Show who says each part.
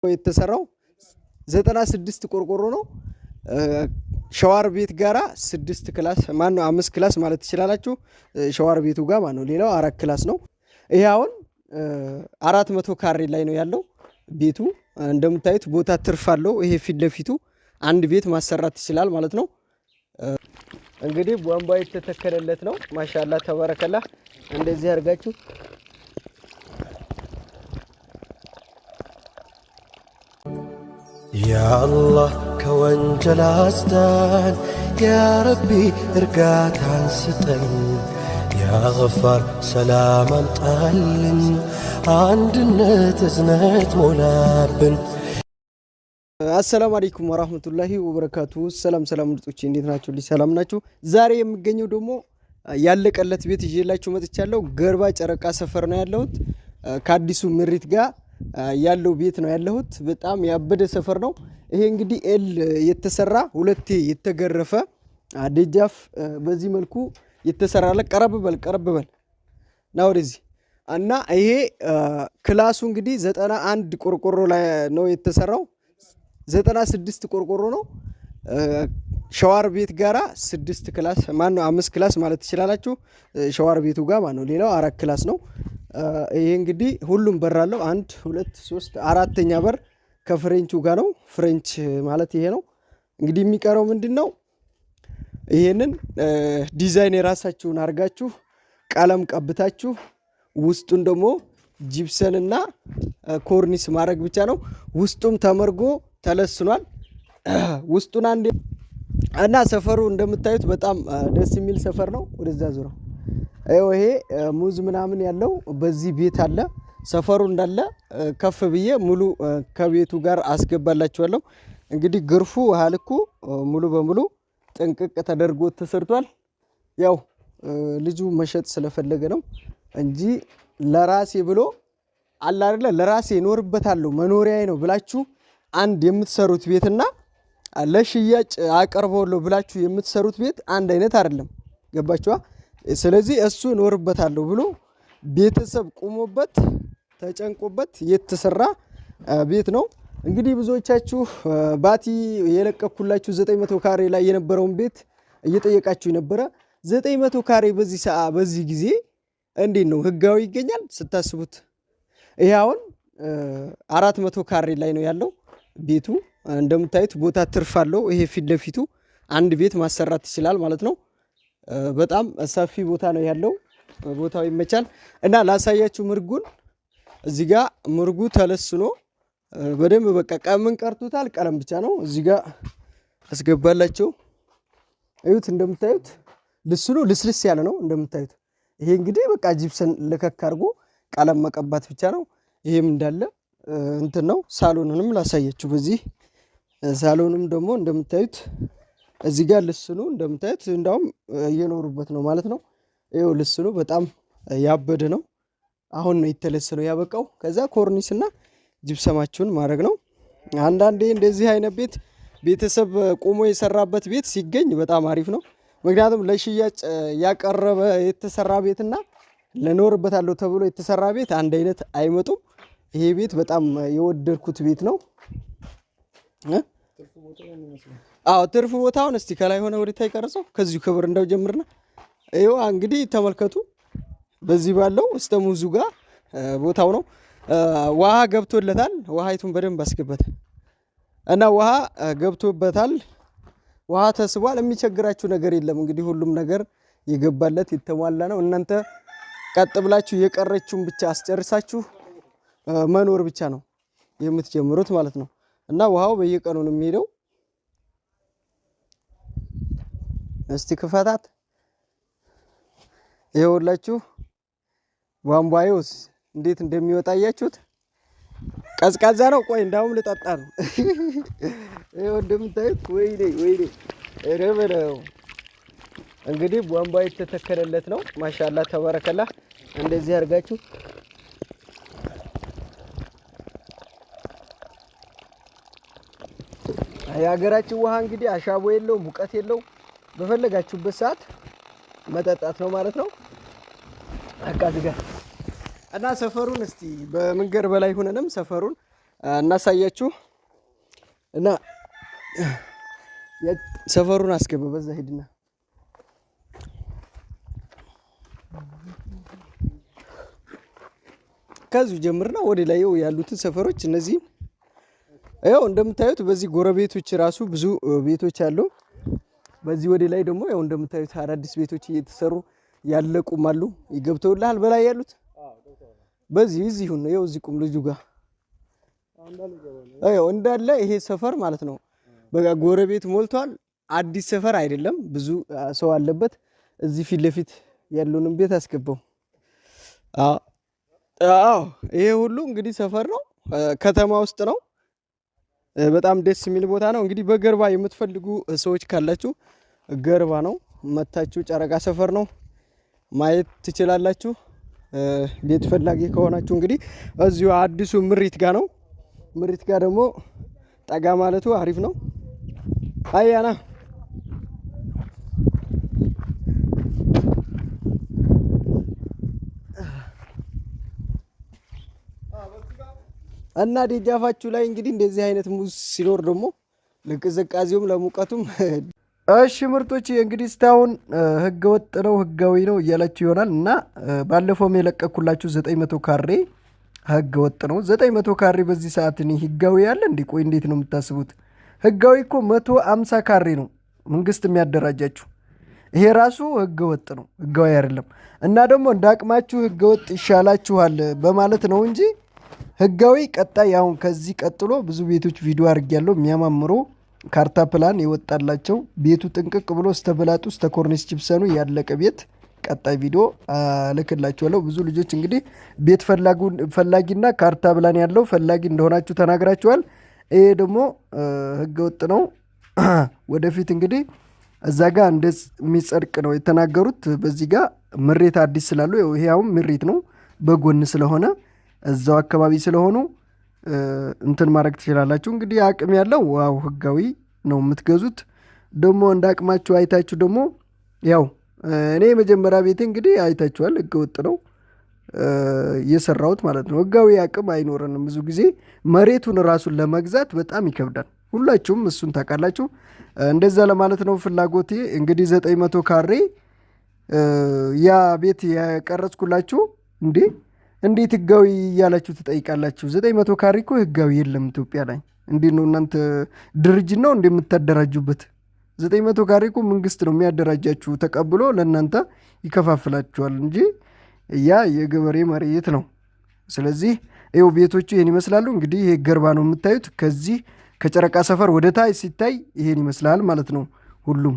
Speaker 1: የተሰራው 96 ቆርቆሮ ነው። ሻወር ቤት ጋራ 6 ክላስ ማን ነው 5 ክላስ ማለት ትችላላችሁ። ሻወር ቤቱ ጋር ማን ነው ሌላው 4 ክላስ ነው። ይሄ አሁን 400 ካሬ ላይ ነው ያለው ቤቱ። እንደምታዩት ቦታ ትርፍ አለው። ይሄ ፊት ለፊቱ አንድ ቤት ማሰራት ይችላል ማለት ነው። እንግዲህ ቧንቧ የተተከለለት ነው። ማሻአላ ተባረከላ። እንደዚህ አድርጋችሁ
Speaker 2: ያ አላህ ከወንጀል አስዳን፣ ያ ረቢ እርጋታን ስጠን፣ ያ ገፋር ሰላም አምጣልን፣ አንድነት እዝነት ሞላብን።
Speaker 1: አሰላሙ አለይኩም ወራህመቱላሂ ወበረካቱ። ሰላም ምርጦች እንዴት ናችሁ? ሰላም ናችሁ? ዛሬ የምገኘው ደግሞ ያለቀለት ቤት ይዤላችሁ መጥቻለሁ። ገርባ ጨረቃ ሰፈር ነው ያለሁት። ከአዲሱ ምሪት ጋር ያለው ቤት ነው ያለሁት። በጣም ያበደ ሰፈር ነው። ይሄ እንግዲህ ኤል የተሰራ ሁለቴ የተገረፈ ደጃፍ በዚህ መልኩ የተሰራለ። ቀረብ በል ና ወደዚህ እና ይሄ ክላሱ እንግዲህ 91 ቆርቆሮ ላይ ነው የተሰራው። 96 ቆርቆሮ ነው። ሻወር ቤት ጋራ 6 ክላስ ማን ነው 5 ክላስ ማለት ትችላላችሁ። ሻወር ቤቱ ጋር ማን ነው ሌላው 4 ክላስ ነው። ይሄ እንግዲህ ሁሉም በር አለው። 1 2 3 አራተኛ በር ከፍሬንቹ ጋር ነው። ፍሬንች ማለት ይሄ ነው። እንግዲህ የሚቀረው ምንድነው? ይሄንን ዲዛይን የራሳችሁን አርጋችሁ ቀለም ቀብታችሁ ውስጡን ደግሞ ጂፕሰንና ኮርኒስ ማድረግ ብቻ ነው። ውስጡም ተመርጎ ተለስኗል። ውስጡን አንዴ እና ሰፈሩ እንደምታዩት በጣም ደስ የሚል ሰፈር ነው። ወደዛ ዙረው ይሄ ሙዝ ምናምን ያለው በዚህ ቤት አለ። ሰፈሩ እንዳለ ከፍ ብዬ ሙሉ ከቤቱ ጋር አስገባላችኋለሁ። እንግዲህ ግርፉ ሀልኩ ሙሉ በሙሉ ጥንቅቅ ተደርጎ ተሰርቷል። ያው ልጁ መሸጥ ስለፈለገ ነው እንጂ ለራሴ ብሎ አላ አይደለ ለራሴ እኖርበታለሁ መኖሪያዬ ነው ብላችሁ አንድ የምትሰሩት ቤትና ለሽያጭ አቀርበውለው ብላችሁ የምትሰሩት ቤት አንድ አይነት አይደለም። ገባችኋ? ስለዚህ እሱ እኖርበታለሁ ብሎ ቤተሰብ ቆሞበት ተጨንቆበት የተሰራ ቤት ነው። እንግዲህ ብዙዎቻችሁ ባቲ የለቀኩላችሁ 900 ካሬ ላይ የነበረውን ቤት እየጠየቃችሁ ነበረ። 900 ካሬ በዚህ ሰዓት በዚህ ጊዜ እንዴት ነው ህጋዊ ይገኛል ስታስቡት? ይሄ አሁን 400 ካሬ ላይ ነው ያለው ቤቱ። እንደምታዩት ቦታ ትርፍ አለው። ይሄ ፊት ለፊቱ አንድ ቤት ማሰራት ይችላል ማለት ነው። በጣም ሰፊ ቦታ ነው ያለው። ቦታው ይመቻል እና ላሳያችሁ ምርጉን። እዚህ ጋር ምርጉ ተለስኖ በደንብ በቃ ቀምን ቀርቶታል። ቀለም ብቻ ነው እዚህ ጋር አስገባላችሁ። እዩት። እንደምታዩት ልስሉ ልስልስ ያለ ነው እንደምታዩት። ይሄ እንግዲህ በቃ ጂፕሰን ለከክ አድርጎ ቀለም መቀባት ብቻ ነው። ይሄም እንዳለ እንትን ነው። ሳሎንንም ላሳያችሁ። በዚህ ሳሎንም ደግሞ እንደምታዩት እዚህ ጋር ልስኑ እንደምታዩት እንዳውም እየኖሩበት ነው ማለት ነው። ይሄው ልስኑ በጣም ያበደ ነው። አሁን ነው የተለሰነው ያበቃው። ከዛ ኮርኒስና ጂፕሰማችሁን ማድረግ ነው። አንዳንዴ እንደዚህ አይነት ቤት ቤተሰብ ቆሞ የሰራበት ቤት ሲገኝ በጣም አሪፍ ነው። ምክንያቱም ለሽያጭ ያቀረበ የተሰራ ቤትና ለኖርበታለሁ ተብሎ የተሰራ ቤት አንድ አይነት አይመጡም። ይሄ ቤት በጣም የወደድኩት ቤት ነው። ትርፍ ቦታውን እስቲ ከላይ ሆነ ወዲታ ይቀርጸው ከዚሁ ክብር እንደው ጀምርና ይኸው እንግዲህ ተመልከቱ። በዚህ ባለው እስተ ሙዙ ጋር ቦታው ነው። ውሃ ገብቶለታል። ውሃይቱን በደንብ አስገበት እና ውሃ ገብቶበታል። ውሃ ተስቧል። የሚቸግራችሁ ነገር የለም። እንግዲህ ሁሉም ነገር የገባለት የተሟላ ነው። እናንተ ቀጥ ብላችሁ የቀረችውን ብቻ አስጨርሳችሁ መኖር ብቻ ነው የምትጀምሩት ማለት ነው። እና ውሃው በየቀኑ ነው የሚሄደው። እስቲ ክፈታት። ይኸውላችሁ ቧንቧዩስ እንዴት እንደሚወጣ አያችሁት? ቀዝቃዛ ነው። ቆይ እንዳውም ልጠጣ ነው። ይኸው እንደምታዩት ወይኔ ረበለው። እንግዲህ ቧንቧ የተተከለለት ነው። ማሻአላ ተባረከላ። እንደዚህ አድርጋችሁ የሀገራችን ውሃ እንግዲህ አሻቦ የለው ሙቀት የለው። በፈለጋችሁበት ሰዓት መጠጣት ነው ማለት ነው። አቃዝጋ እና ሰፈሩን እስቲ በመንገር በላይ ሆነንም ሰፈሩን እናሳያችሁ እና ሰፈሩን አስገባ በዛ ሄድና ከዚሁ ጀምርና ወደ ላይ ያሉትን ሰፈሮች እነዚህን ያው እንደምታዩት በዚህ ጎረቤቶች ራሱ ብዙ ቤቶች አሉ። በዚህ ወደ ላይ ደግሞ ያው እንደምታዩት አዳዲስ ቤቶች እየተሰሩ ያለቁም አሉ። ይገብተውልሃል በላይ ያሉት በዚህ እዚሁ ነው። ያው እዚህ ቁም ልጁ ጋር ያው እንዳለ ይሄ ሰፈር ማለት ነው። በቃ ጎረቤት ሞልቷል። አዲስ ሰፈር አይደለም፣ ብዙ ሰው አለበት። እዚህ ፊት ለፊት ያሉንም ቤት አስገባው። አዎ ይሄ ሁሉ እንግዲህ ሰፈር ነው፣ ከተማ ውስጥ ነው። በጣም ደስ የሚል ቦታ ነው። እንግዲህ በገርባ የምትፈልጉ ሰዎች ካላችሁ ገርባ ነው መታችሁ፣ ጨረቃ ሰፈር ነው ማየት ትችላላችሁ። ቤት ፈላጊ ከሆናችሁ እንግዲህ እዚሁ አዲሱ ምሪት ጋር ነው። ምሪት ጋር ደግሞ ጠጋ ማለቱ አሪፍ ነው። አያና እና ደጃፋችሁ ላይ እንግዲህ እንደዚህ አይነት ሙዝ ሲኖር ደግሞ ለቅዝቃዜውም ለሙቀቱም እሺ ምርቶች እንግዲህ እስካሁን ህገ ወጥ ነው ህጋዊ ነው እያላችሁ ይሆናል። እና ባለፈውም የለቀኩላችሁ 900 ካሬ ህገ ወጥ ነው። 900 ካሬ በዚህ ሰዓት እኔ ህጋዊ ያለ እንዴ? ቆይ እንዴት ነው የምታስቡት? ህጋዊ እኮ 150 ካሬ ነው መንግስት የሚያደራጃችሁ። ይሄ ራሱ ህገ ወጥ ነው፣ ህጋዊ አይደለም። እና ደግሞ እንዳቅማችሁ ህገ ወጥ ይሻላችኋል በማለት ነው እንጂ ህጋዊ ቀጣይ አሁን ከዚህ ቀጥሎ ብዙ ቤቶች ቪዲዮ አድርጌያለሁ። የሚያማምሩ ካርታ ፕላን የወጣላቸው ቤቱ ጥንቅቅ ብሎ ስተበላጡ ስተኮርኒስ ጂፕሰኑ ያለቀ ቤት ቀጣይ ቪዲዮ ልክላችኋለሁ። ብዙ ልጆች እንግዲህ ቤት ፈላጊና ካርታ ፕላን ያለው ፈላጊ እንደሆናችሁ ተናግራችኋል። ይሄ ደግሞ ህገ ወጥ ነው። ወደፊት እንግዲህ እዛ ጋር እንደሚጸድቅ ነው የተናገሩት። በዚህ ጋር ምሬት አዲስ ስላሉ ይሄ አሁን ምሬት ነው በጎን ስለሆነ እዛው አካባቢ ስለሆኑ እንትን ማድረግ ትችላላችሁ። እንግዲህ አቅም ያለው ዋው ህጋዊ ነው የምትገዙት። ደግሞ እንደ አቅማችሁ አይታችሁ ደግሞ ያው እኔ መጀመሪያ ቤቴ እንግዲህ አይታችኋል ህገወጥ ነው የሰራሁት ማለት ነው። ህጋዊ አቅም አይኖረንም። ብዙ ጊዜ መሬቱን ራሱን ለመግዛት በጣም ይከብዳል። ሁላችሁም እሱን ታውቃላችሁ። እንደዛ ለማለት ነው ፍላጎቴ። እንግዲህ 900 ካሬ ያ ቤት ያቀረጽኩላችሁ እንዴት ህጋዊ እያላችሁ ትጠይቃላችሁ? 900 ካሬ እኮ ህጋዊ የለም ኢትዮጵያ ላይ። እንዴት ነው እናንተ ድርጅት ነው እንደምታደራጁበት? 900 ካሬ እኮ መንግስት ነው የሚያደራጃችሁ፣ ተቀብሎ ለእናንተ ይከፋፍላችኋል እንጂ ያ የገበሬ መሬት ነው። ስለዚህ ይኸው ቤቶቹ ይሄን ይመስላሉ። እንግዲህ ይሄ ገርባ ነው የምታዩት። ከዚህ ከጨረቃ ሰፈር ወደ ታች ሲታይ ይሄን ይመስላል ማለት ነው ሁሉም